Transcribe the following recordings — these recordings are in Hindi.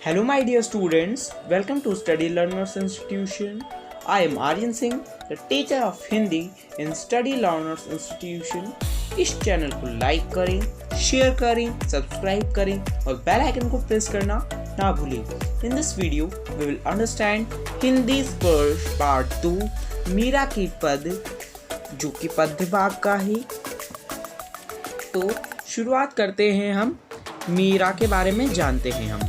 Hello my dear students, welcome to Study Learners Institution. I am Aryan Singh, the teacher of Hindi in Study Learners Institution. इस चैनल को लाइक करें, शेयर करें, सब्सक्राइब करें और बेल आइकन को प्रेस करना ना भूलें. In this video, we will understand Hindi Spurs Part 2 Meera की पद जो कि पद्य भाग का है. तो शुरुआत करते हैं. हम मीरा के बारे में जानते हैं. हम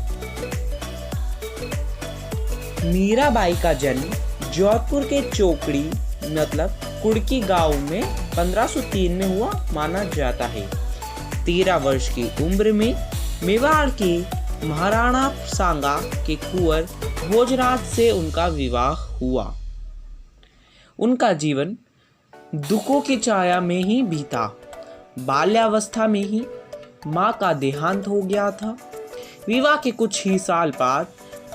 मीराबाई का जन्म जोधपुर के चोकड़ी मतलब कुड़की गांव में 1503 में हुआ माना जाता है. 13 वर्ष की उम्र में मेवाड़ के महाराणा सांगा के कुंवर भोजराज से उनका विवाह हुआ. उनका जीवन दुखों की छाया में ही बीता. बाल्यावस्था में ही माँ का देहांत हो गया था. विवाह के कुछ ही साल बाद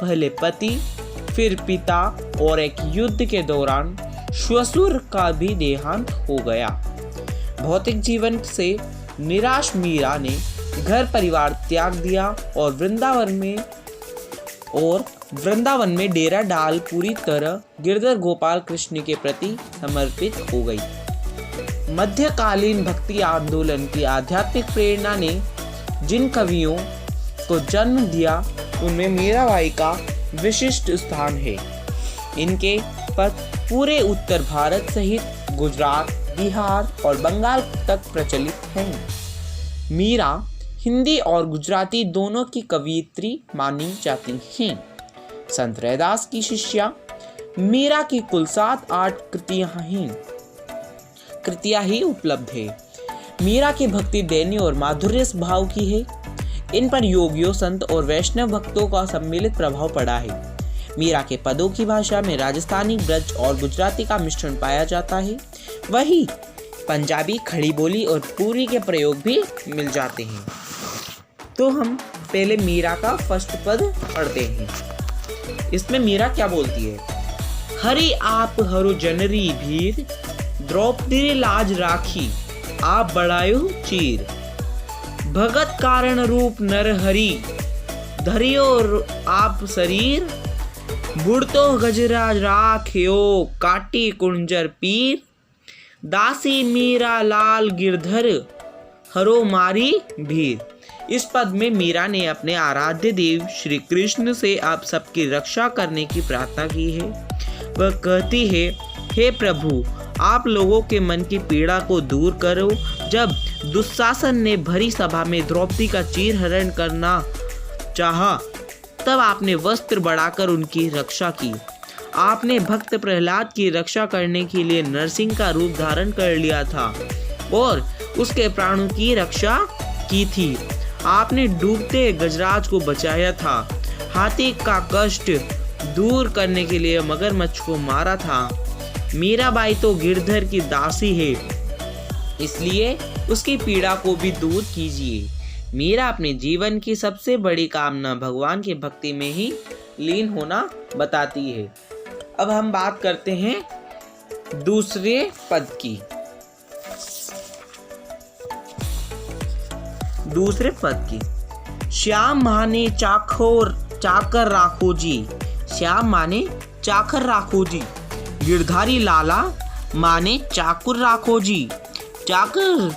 पहले पति, फिर पिता और एक युद्ध के दौरान ससुर का भी देहांत हो गया. भौतिक जीवन से निराश मीरा ने घर परिवार त्याग दिया और वृंदावन में डेरा डाल पूरी तरह गिरधर गोपाल कृष्ण के प्रति समर्पित हो गई. मध्यकालीन भक्ति आंदोलन की आध्यात्मिक प्रेरणा ने जिन कवियों को जन्म दिया उनमें मीराबाई का विशिष्ट स्थान है. इनके पद पूरे उत्तर भारत सहित गुजरात, बिहार और बंगाल तक प्रचलित हैं. मीरा हिंदी और गुजराती दोनों की कवयित्री मानी जाती हैं. संत रैदास की शिष्या मीरा की कुल 7-8 कृतियां ही उपलब्ध है. मीरा की भक्ति दैन्य और माधुर्य स्वभाव की है. इन पर योगियों, संत और वैष्णव भक्तों का सम्मिलित प्रभाव पड़ा है. मीरा के पदों की भाषा में राजस्थानी, ब्रज और गुजराती का मिश्रण पाया जाता है. वही पंजाबी, खड़ी बोली और पुरी के प्रयोग भी मिल जाते हैं. तो हम पहले मीरा का फर्स्ट पद पढ़ते हैं. इसमें मीरा क्या बोलती है? हरि आप हरो जनरी भीर, द्रौपदी लाज राखी आप बढ़ायो चीर. भगत कारण रूप नर हरि, धरियो आप शरीर. बुढ़तो गजरा राख्यो काटी कुंजर पीर. दासी मीरा लाल गिरधर हरो मारी भीर. इस पद में मीरा ने अपने आराध्य देव श्री कृष्ण से आप सबकी रक्षा करने की प्रार्थना की है. वह कहती है, हे प्रभु, आप लोगों के मन की पीड़ा को दूर करो. जब दुशासन ने भरी सभा में द्रौपदी का चीर हरण करना चाहा, तब आपने वस्त्र बढ़ाकर उनकी रक्षा की. आपने भक्त प्रहलाद की रक्षा करने के लिए नरसिंह का रूप धारण कर लिया था और उसके प्राणों की रक्षा की थी. आपने डूबते गजराज को बचाया था. हाथी का कष्ट दूर करने के लिए मगरमच्छ को मारा था. मीराबाई तो गिरधर की दासी है, इसलिए उसकी पीड़ा को भी दूर कीजिए. मीरा अपने जीवन की सबसे बड़ी कामना भगवान की भक्ति में ही लीन होना बताती है. अब हम बात करते हैं दूसरे पद की. दूसरे पद की. श्याम माने चाकर राखो जी. श्याम माने चाकर राखो जी. गिरधारी लाला माने चाकुर राखो जी. चाकर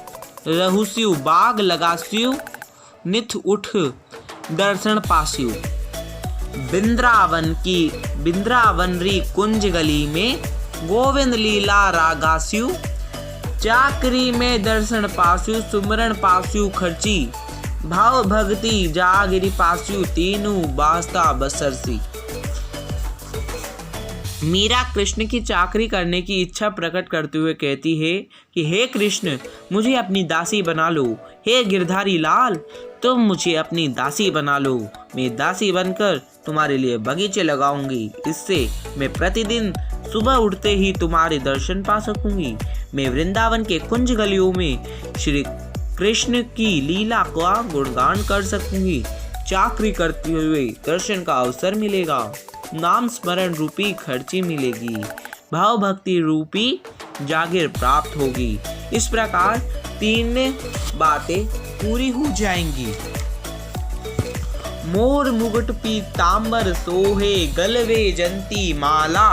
रहुस्यु बाग लगास्यु, निथ उठ दर्शन पास्यु. बिंद्रावनरी कुंज गली में गोविंद लीला रागास्यु. चाकरी में दर्शन पास्यु, सुमरण पास्यु खर्ची. भाव भक्ति जागिरी पास्यु, तीनू बास्ता बसरसी. मीरा कृष्ण की चाकरी करने की इच्छा प्रकट करते हुए कहती है कि हे कृष्ण, मुझे अपनी दासी बना लो. हे गिरधारी लाल, तुम मुझे अपनी दासी बना लो. मैं दासी बनकर तुम्हारे लिए बगीचे लगाऊंगी. इससे मैं प्रतिदिन सुबह उठते ही तुम्हारे दर्शन पा सकूंगी. मैं वृंदावन के कुंज गलियों में श्री कृष्ण की लीला का गुणगान कर सकूंगी. चाकरी करते हुए दर्शन का अवसर मिलेगा. नाम स्मरण रूपी खर्ची मिलेगी. भाव भक्ति रूपी जागीर प्राप्त होगी. इस प्रकार 3 बातें पूरी हो जाएंगी. मोर मुकुट पीतांबर सोहे गलवे जंती माला।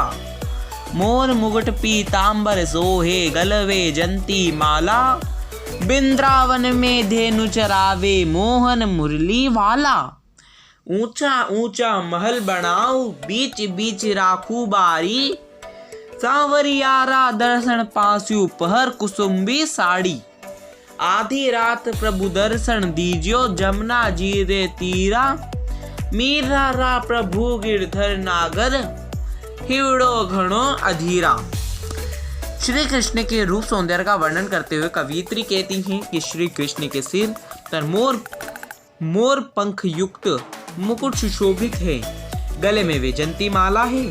मोर मुकुट पीतांबर सोहे गलवे जंती माला। बिंद्रावन में धेनु चरावे मोहन मुरली वाला। ऊंचा ऊंचा महल बनाऊ बीच बीच राखू बारी। सांवरियारा दर्शन पास्यु पहर कुसुम्बी साड़ी। आधी रात प्रभु दर्शन दीजियो जमुना जी रे तीरा। मीरा रा प्रभु गिरधर नागर हिवड़ो घणो अधीरा। श्री कृष्ण के रूप सौंदर्य का वर्णन करते हुए कवियत्री कहती हैं कि श्री कृष्ण के सिर पर मोर पंख युक्त मुकुट सुशोभित है। गले में वैजंती माला है।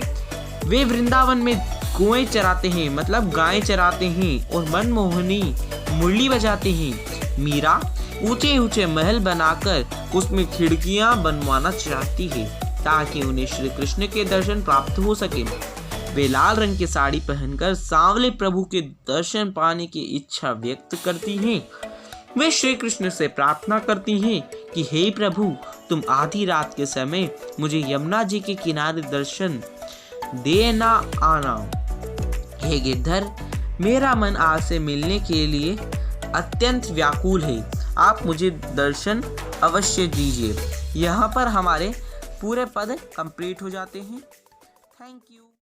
वे वृंदावन में कुएं चराते हैं, मतलब गायें चराते हैं और मनमोहनी मुरली बजाते हैं। मीरा ऊंचे ऊंचे महल बनाकर उसमें खिड़कियां बनवाना चाहती है ताकि उन्हें श्री कृष्ण के दर्शन प्राप्त हो सके। वे लाल रंग की साड़ी पहनकर सांवले प्रभु के दर्शन पाने की इच्छा व्यक्त करती हैं। वे श्री कृष्ण से प्रार्थना करती हैं कि हे प्रभु, तुम आधी रात के समय मुझे यमुना जी के किनारे दर्शन देना आना। हे गिरधर, मेरा मन आपसे मिलने के लिए अत्यंत व्याकुल है। आप मुझे दर्शन अवश्य दीजिए। यहाँ पर हमारे पूरे पद कंप्लीट हो जाते हैं। Thank you.